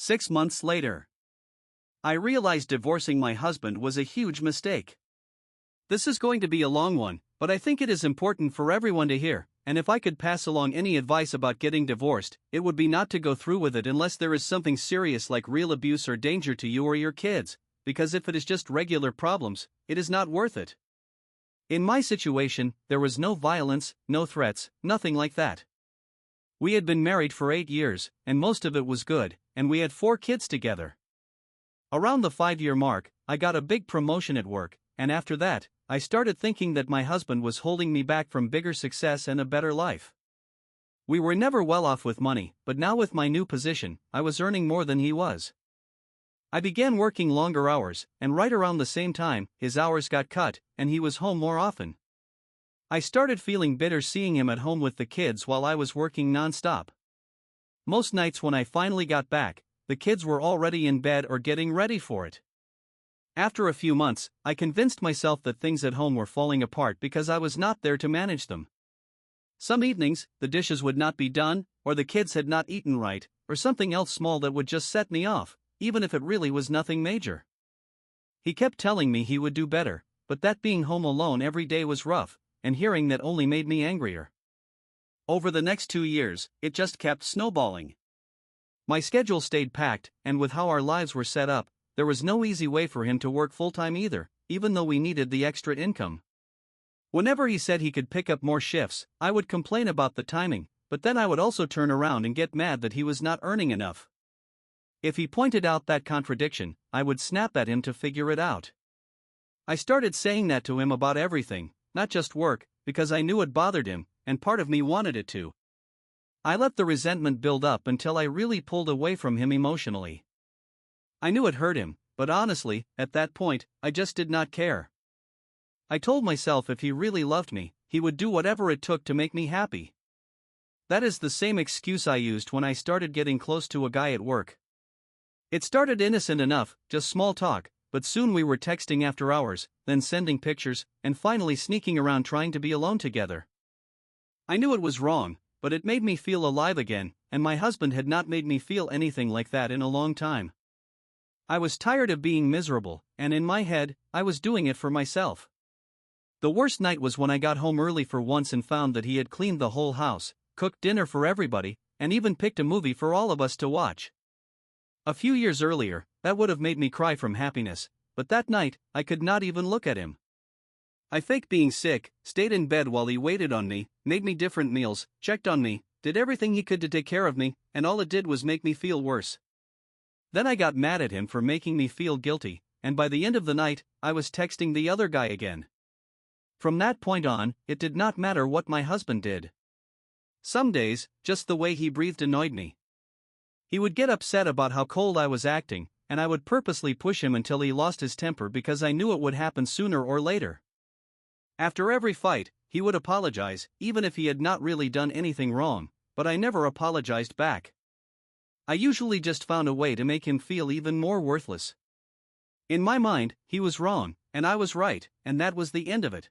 6 months later, I realized divorcing my husband was a huge mistake. This is going to be a long one, but I think it is important for everyone to hear, and if I could pass along any advice about getting divorced, it would be not to go through with it unless there is something serious like real abuse or danger to you or your kids, because if it is just regular problems, it is not worth it. In my situation, there was no violence, no threats, nothing like that. We had been married for 8 years, and most of it was good, and we had 4 kids together. Around the 5-year mark, I got a big promotion at work, and after that, I started thinking that my husband was holding me back from bigger success and a better life. We were never well off with money, but now with my new position, I was earning more than he was. I began working longer hours, and right around the same time, his hours got cut, and he was home more often. I started feeling bitter seeing him at home with the kids while I was working non-stop. Most nights when I finally got back, the kids were already in bed or getting ready for it. After a few months, I convinced myself that things at home were falling apart because I was not there to manage them. Some evenings, the dishes would not be done, or the kids had not eaten right, or something else small that would just set me off, even if it really was nothing major. He kept telling me he would do better, but that being home alone every day was rough, and hearing that only made me angrier. Over the next 2 years, it just kept snowballing. My schedule stayed packed, and with how our lives were set up, there was no easy way for him to work full-time either, even though we needed the extra income. Whenever he said he could pick up more shifts, I would complain about the timing, but then I would also turn around and get mad that he was not earning enough. If he pointed out that contradiction, I would snap at him to figure it out. I started saying that to him about everything, not just work, because I knew it bothered him, and part of me wanted it to. I let the resentment build up until I really pulled away from him emotionally. I knew it hurt him, but honestly, at that point, I just did not care. I told myself if he really loved me, he would do whatever it took to make me happy. That is the same excuse I used when I started getting close to a guy at work. It started innocent enough, just small talk, but soon we were texting after hours, then sending pictures, and finally sneaking around trying to be alone together. I knew it was wrong, but it made me feel alive again, and my husband had not made me feel anything like that in a long time. I was tired of being miserable, and in my head, I was doing it for myself. The worst night was when I got home early for once and found that he had cleaned the whole house, cooked dinner for everybody, and even picked a movie for all of us to watch. A few years earlier, that would have made me cry from happiness, but that night, I could not even look at him. I faked being sick, stayed in bed while he waited on me, made me different meals, checked on me, did everything he could to take care of me, and all it did was make me feel worse. Then I got mad at him for making me feel guilty, and by the end of the night, I was texting the other guy again. From that point on, it did not matter what my husband did. Some days, just the way he breathed annoyed me. He would get upset about how cold I was acting, and I would purposely push him until he lost his temper because I knew it would happen sooner or later. After every fight, he would apologize, even if he had not really done anything wrong, but I never apologized back. I usually just found a way to make him feel even more worthless. In my mind, he was wrong, and I was right, and that was the end of it.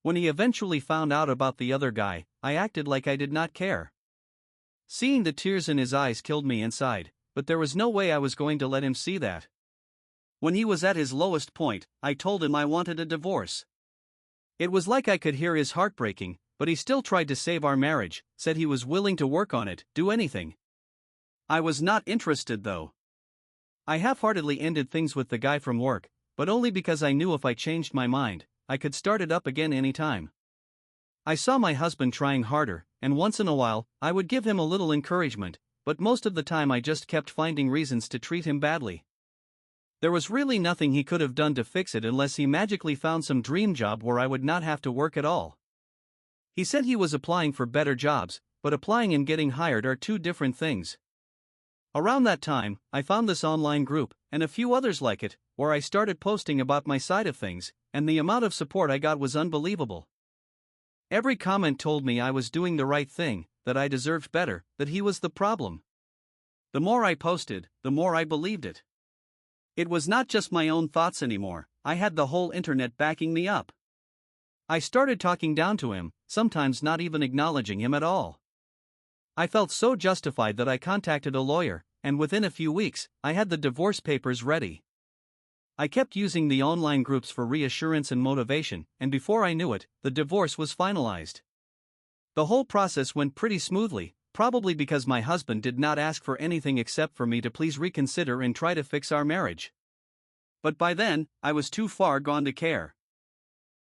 When he eventually found out about the other guy, I acted like I did not care. Seeing the tears in his eyes killed me inside, but there was no way I was going to let him see that. When he was at his lowest point, I told him I wanted a divorce. It was like I could hear his heart breaking, but he still tried to save our marriage, said he was willing to work on it, do anything. I was not interested though. I half-heartedly ended things with the guy from work, but only because I knew if I changed my mind, I could start it up again anytime. I saw my husband trying harder, and once in a while, I would give him a little encouragement, but most of the time I just kept finding reasons to treat him badly. There was really nothing he could have done to fix it unless he magically found some dream job where I would not have to work at all. He said he was applying for better jobs, but applying and getting hired are two different things. Around that time, I found this online group, and a few others like it, where I started posting about my side of things, and the amount of support I got was unbelievable. Every comment told me I was doing the right thing, that I deserved better, that he was the problem. The more I posted, the more I believed it. It was not just my own thoughts anymore, I had the whole internet backing me up. I started talking down to him, sometimes not even acknowledging him at all. I felt so justified that I contacted a lawyer, and within a few weeks, I had the divorce papers ready. I kept using the online groups for reassurance and motivation, and before I knew it, the divorce was finalized. The whole process went pretty smoothly, probably because my husband did not ask for anything except for me to please reconsider and try to fix our marriage. But by then, I was too far gone to care.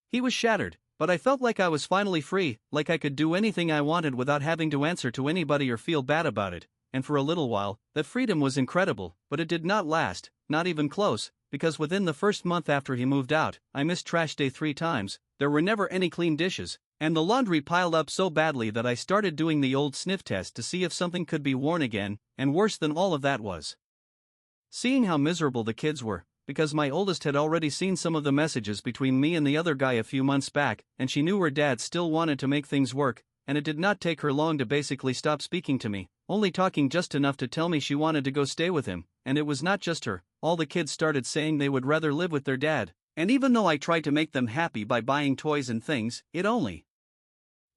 He was shattered, but I felt like I was finally free, like I could do anything I wanted without having to answer to anybody or feel bad about it, and for a little while, that freedom was incredible, but it did not last, not even close, because within the first month after he moved out, I missed trash day 3 times, there were never any clean dishes, and the laundry piled up so badly that I started doing the old sniff test to see if something could be worn again, and worse than all of that was seeing how miserable the kids were, because my oldest had already seen some of the messages between me and the other guy a few months back, and she knew her dad still wanted to make things work, and it did not take her long to basically stop speaking to me, only talking just enough to tell me she wanted to go stay with him, and it was not just her, all the kids started saying they would rather live with their dad, and even though I tried to make them happy by buying toys and things, it only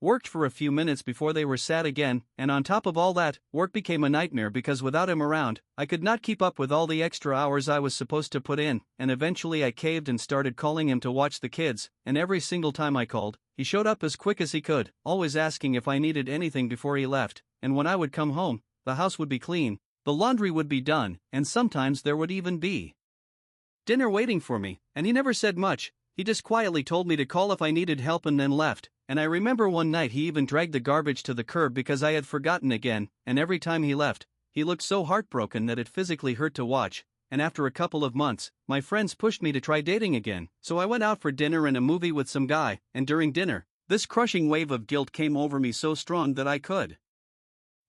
worked for a few minutes before they were sad again, and on top of all that, work became a nightmare because without him around, I could not keep up with all the extra hours I was supposed to put in, and eventually I caved and started calling him to watch the kids, and every single time I called, he showed up as quick as he could, always asking if I needed anything before he left, and when I would come home, the house would be clean, the laundry would be done, and sometimes there would even be dinner waiting for me, and he never said much, he just quietly told me to call if I needed help and then left. And I remember one night he even dragged the garbage to the curb because I had forgotten again, and every time he left, he looked so heartbroken that it physically hurt to watch, and after a couple of months, my friends pushed me to try dating again, so I went out for dinner and a movie with some guy, and during dinner, this crushing wave of guilt came over me so strong that I could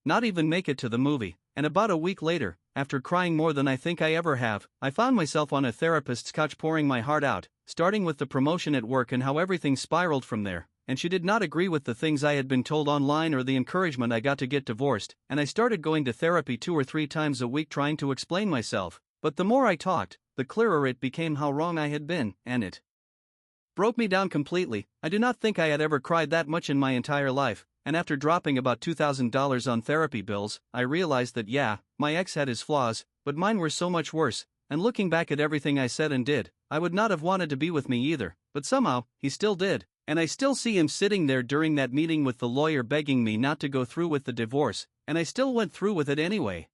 not even make it to the movie, and about a week later, after crying more than I think I ever have, I found myself on a therapist's couch pouring my heart out, starting with the promotion at work and how everything spiraled from there. And she did not agree with the things I had been told online or the encouragement I got to get divorced, and I started going to therapy 2 or 3 times a week trying to explain myself, but the more I talked, the clearer it became how wrong I had been, and it broke me down completely. I do not think I had ever cried that much in my entire life, and after dropping about $2,000 on therapy bills, I realized that yeah, my ex had his flaws, but mine were so much worse, and looking back at everything I said and did, I would not have wanted to be with me either, but somehow, he still did. And I still see him sitting there during that meeting with the lawyer begging me not to go through with the divorce, and I still went through with it anyway.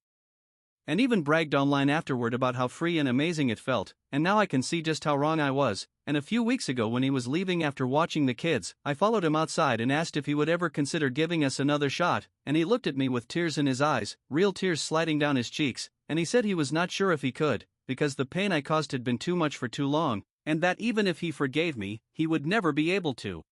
And even bragged online afterward about how free and amazing it felt, and now I can see just how wrong I was. And a few weeks ago when he was leaving after watching the kids, I followed him outside and asked if he would ever consider giving us another shot, and he looked at me with tears in his eyes, real tears sliding down his cheeks, and he said he was not sure if he could, because the pain I caused had been too much for too long, and that even if he forgave me, he would never be able to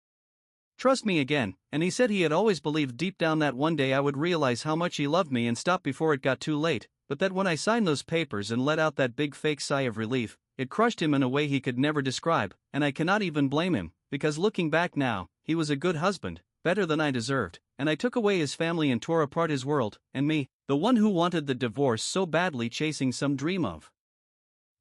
trust me again, and he said he had always believed deep down that one day I would realize how much he loved me and stop before it got too late, but that when I signed those papers and let out that big fake sigh of relief, it crushed him in a way he could never describe, and I cannot even blame him, because looking back now, he was a good husband, better than I deserved, and I took away his family and tore apart his world, and me, the one who wanted the divorce so badly chasing some dream of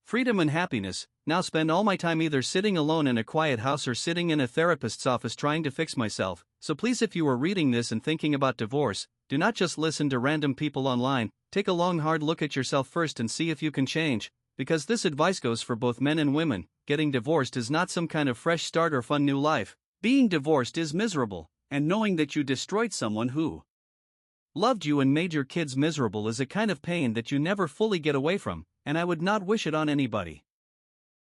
freedom and happiness, now spend all my time either sitting alone in a quiet house or sitting in a therapist's office trying to fix myself. So please, if you are reading this and thinking about divorce, do not just listen to random people online, take a long hard look at yourself first and see if you can change, because this advice goes for both men and women. Getting divorced is not some kind of fresh start or fun new life. Being divorced is miserable, and knowing that you destroyed someone who loved you and made your kids miserable is a kind of pain that you never fully get away from, and I would not wish it on anybody.